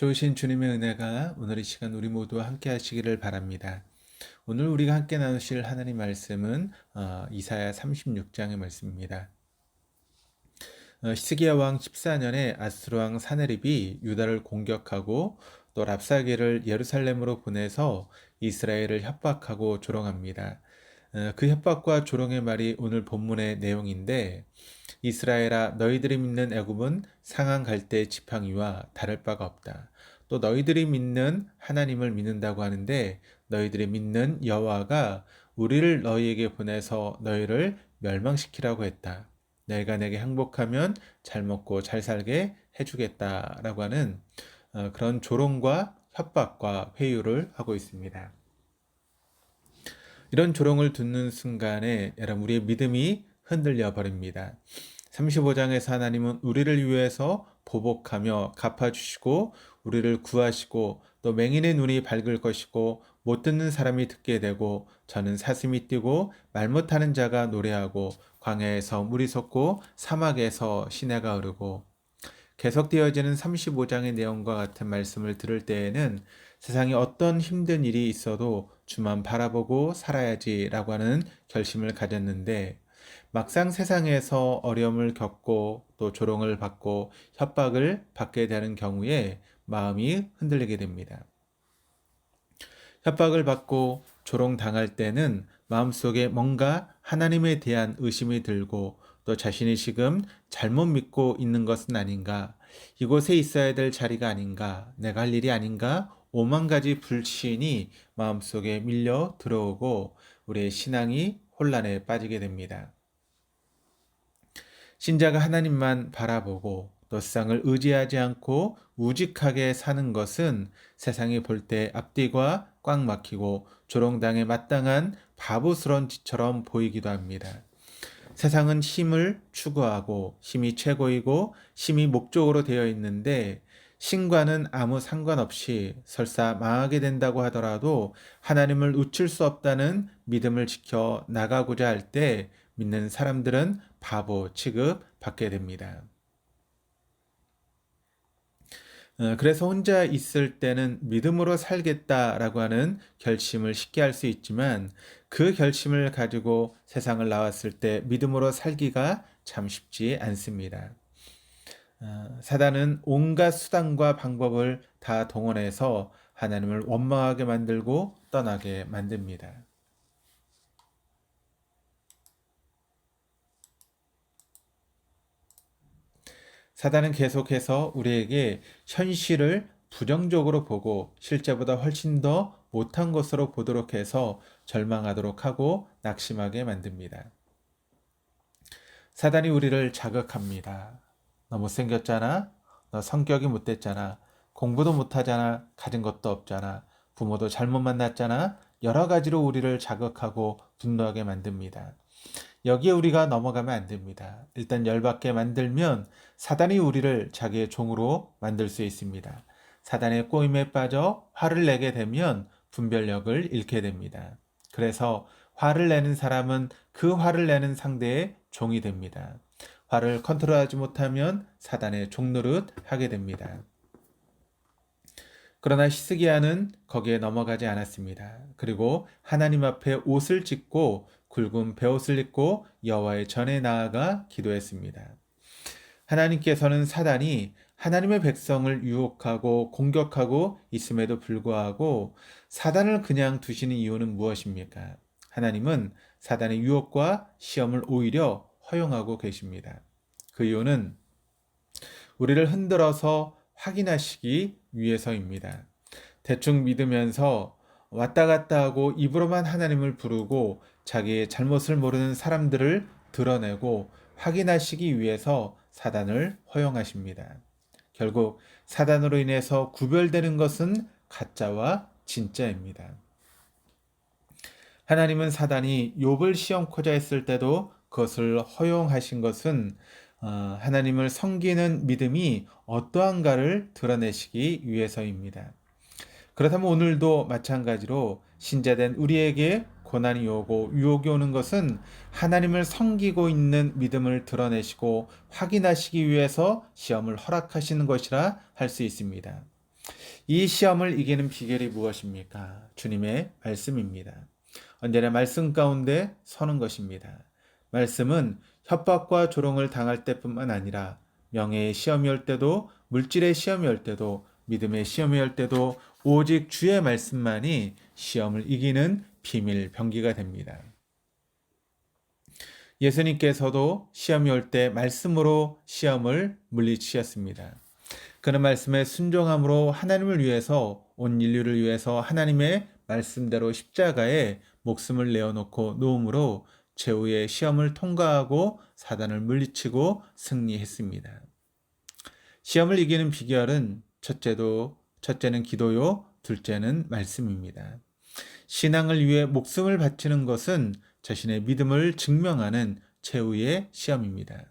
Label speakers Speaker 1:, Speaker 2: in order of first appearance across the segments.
Speaker 1: 좋으신 주님의 은혜가 오늘 이 시간 우리 모두와 함께 하시기를 바랍니다. 오늘 우리가 함께 나누실 하나님 말씀은 이사야 36장의 말씀입니다. 히스기야 왕 14년에 아수르 왕 사네립이 유다를 공격하고 또 랍사게를 예루살렘으로 보내서 이스라엘을 협박하고 조롱합니다. 그 협박과 조롱의 말이 오늘 본문의 내용인데, 이스라엘아 너희들이 믿는 애굽은 상한 갈대 지팡이와 다를 바가 없다. 또 너희들이 믿는 하나님을 믿는다고 하는데, 너희들이 믿는 여호와가 우리를 너희에게 보내서 너희를 멸망시키라고 했다. 너희가 내게 항복하면 잘 먹고 잘 살게 해주겠다라고 하는 그런 조롱과 협박과 회유를 하고 있습니다. 이런 조롱을 듣는 순간에 여러분 우리의 믿음이 흔들려 버립니다. 35장에서 하나님은 우리를 위해서 보복하며 갚아주시고 우리를 구하시고 또 맹인의 눈이 밝을 것이고 못 듣는 사람이 듣게 되고 저는 사슴이 뛰고 말 못하는 자가 노래하고 광야에서 물이 솟고 사막에서 시내가 흐르고 계속되어지는 35장의 내용과 같은 말씀을 들을 때에는 세상에 어떤 힘든 일이 있어도 주만 바라보고 살아야지라고 하는 결심을 가졌는데, 막상 세상에서 어려움을 겪고 또 조롱을 받고 협박을 받게 되는 경우에 마음이 흔들리게 됩니다. 협박을 받고 조롱당할 때는 마음속에 뭔가 하나님에 대한 의심이 들고 또 자신이 지금 잘못 믿고 있는 것은 아닌가, 이곳에 있어야 될 자리가 아닌가, 내가 할 일이 아닌가, 오만 가지 불신이 마음속에 밀려 들어오고 우리의 신앙이 혼란에 빠지게 됩니다. 신자가 하나님만 바라보고 또 세상을 의지하지 않고 우직하게 사는 것은 세상이 볼 때 앞뒤가 꽉 막히고 조롱당에 마땅한 바보스러운 짓처럼 보이기도 합니다. 세상은 힘을 추구하고 힘이 최고이고 힘이 목적으로 되어 있는데, 신과는 아무 상관없이 설사 망하게 된다고 하더라도 하나님을 놓칠 수 없다는 믿음을 지켜 나가고자 할 때 믿는 사람들은 바보 취급받게 됩니다. 그래서 혼자 있을 때는 믿음으로 살겠다라고 하는 결심을 쉽게 할 수 있지만, 그 결심을 가지고 세상을 나왔을 때 믿음으로 살기가 참 쉽지 않습니다. 사단은 온갖 수단과 방법을 다 동원해서 하나님을 원망하게 만들고 떠나게 만듭니다. 사단은 계속해서 우리에게 현실을 부정적으로 보고 실제보다 훨씬 더 못한 것으로 보도록 해서 절망하도록 하고 낙심하게 만듭니다. 사단이 우리를 자극합니다. 너 못생겼잖아? 너 성격이 못됐잖아? 공부도 못하잖아? 가진 것도 없잖아? 부모도 잘못 만났잖아? 여러 가지로 우리를 자극하고 분노하게 만듭니다. 여기에 우리가 넘어가면 안 됩니다. 일단 열받게 만들면 사단이 우리를 자기의 종으로 만들 수 있습니다. 사단의 꼬임에 빠져 화를 내게 되면 분별력을 잃게 됩니다. 그래서 화를 내는 사람은 그 화를 내는 상대의 종이 됩니다. 화를 컨트롤하지 못하면 사단의 종노릇 하게 됩니다. 그러나 히스기야는 거기에 넘어가지 않았습니다. 그리고 하나님 앞에 옷을 찢고 굵은 베옷을 입고 여호와의 전에 나아가 기도했습니다. 하나님께서는 사단이 하나님의 백성을 유혹하고 공격하고 있음에도 불구하고 사단을 그냥 두시는 이유는 무엇입니까? 하나님은 사단의 유혹과 시험을 오히려 허용하고 계십니다. 그 이유는 우리를 흔들어서 확인하시기 위해서입니다. 대충 믿으면서 왔다 갔다 하고 입으로만 하나님을 부르고 자기의 잘못을 모르는 사람들을 드러내고 확인하시기 위해서 사단을 허용하십니다. 결국 사단으로 인해서 구별되는 것은 가짜와 진짜입니다. 하나님은 사단이 욥을 시험코자 했을 때도 그것을 허용하신 것은 하나님을 섬기는 믿음이 어떠한가를 드러내시기 위해서입니다. 그렇다면 오늘도 마찬가지로 신자된 우리에게 고난이 오고 유혹이 오는 것은 하나님을 섬기고 있는 믿음을 드러내시고 확인하시기 위해서 시험을 허락하시는 것이라 할 수 있습니다. 이 시험을 이기는 비결이 무엇입니까? 주님의 말씀입니다. 언제나 말씀 가운데 서는 것입니다. 말씀은 협박과 조롱을 당할 때뿐만 아니라 명예의 시험이 올 때도, 물질의 시험이 올 때도, 믿음의 시험이 올 때도 오직 주의 말씀만이 시험을 이기는 비밀 병기가 됩니다. 예수님께서도 시험이 올 때 말씀으로 시험을 물리치셨습니다. 그는 말씀에 순종함으로 하나님을 위해서, 온 인류를 위해서 하나님의 말씀대로 십자가에 목숨을 내어놓고 놓음으로 최후의 시험을 통과하고 사단을 물리치고 승리했습니다. 시험을 이기는 비결은 첫째는 기도요, 둘째는 말씀입니다. 신앙을 위해 목숨을 바치는 것은 자신의 믿음을 증명하는 최후의 시험입니다.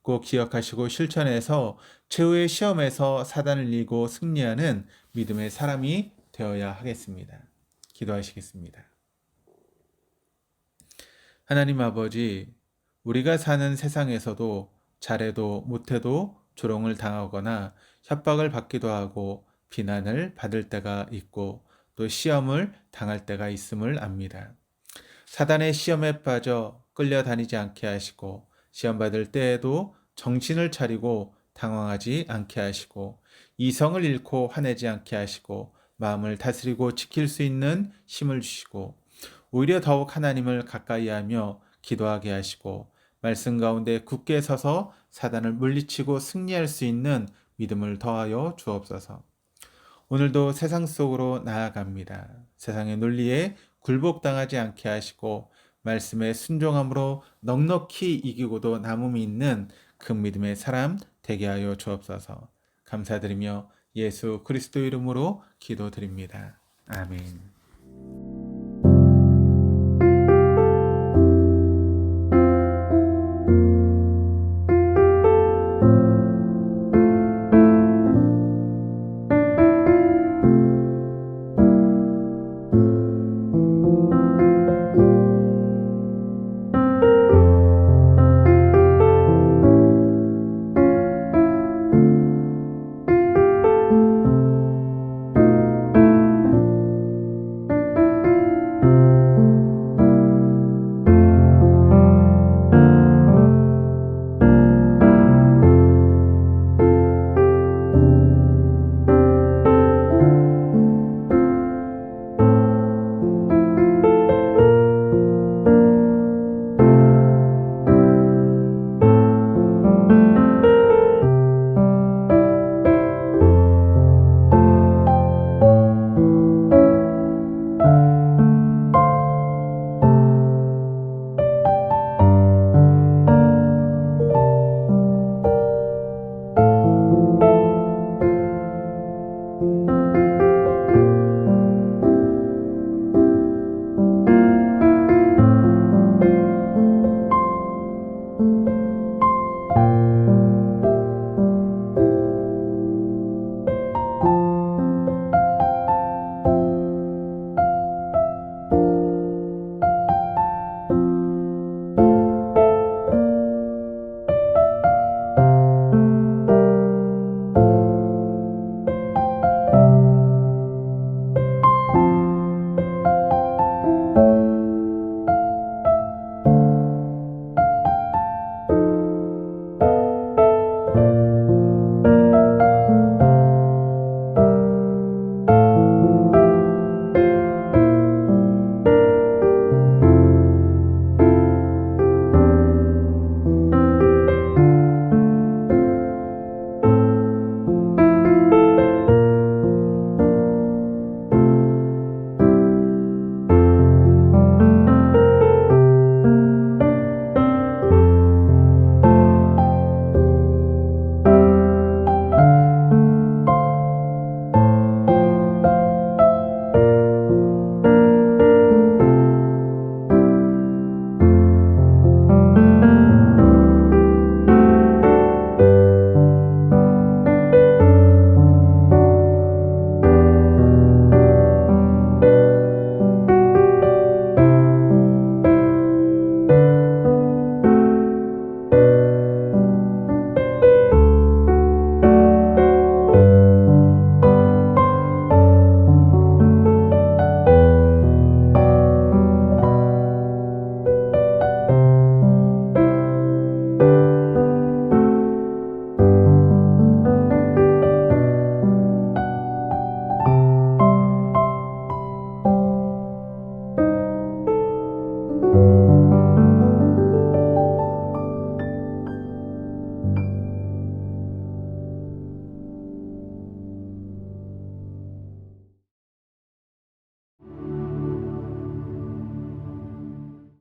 Speaker 1: 꼭 기억하시고 실천해서 최후의 시험에서 사단을 이기고 승리하는 믿음의 사람이 되어야 하겠습니다. 기도하시겠습니다. 하나님 아버지, 우리가 사는 세상에서도 잘해도 못해도 조롱을 당하거나 협박을 받기도 하고 비난을 받을 때가 있고 또 시험을 당할 때가 있음을 압니다. 사단의 시험에 빠져 끌려다니지 않게 하시고 시험 받을 때에도 정신을 차리고 당황하지 않게 하시고 이성을 잃고 화내지 않게 하시고 마음을 다스리고 지킬 수 있는 힘을 주시고 오히려 더욱 하나님을 가까이 하며 기도하게 하시고 말씀 가운데 굳게 서서 사단을 물리치고 승리할 수 있는 믿음을 더하여 주옵소서. 오늘도 세상 속으로 나아갑니다. 세상의 논리에 굴복당하지 않게 하시고 말씀에 순종함으로 넉넉히 이기고도 남음이 있는 그 믿음의 사람 되게 하여 주옵소서. 감사드리며 예수 그리스도 이름으로 기도드립니다. 아멘.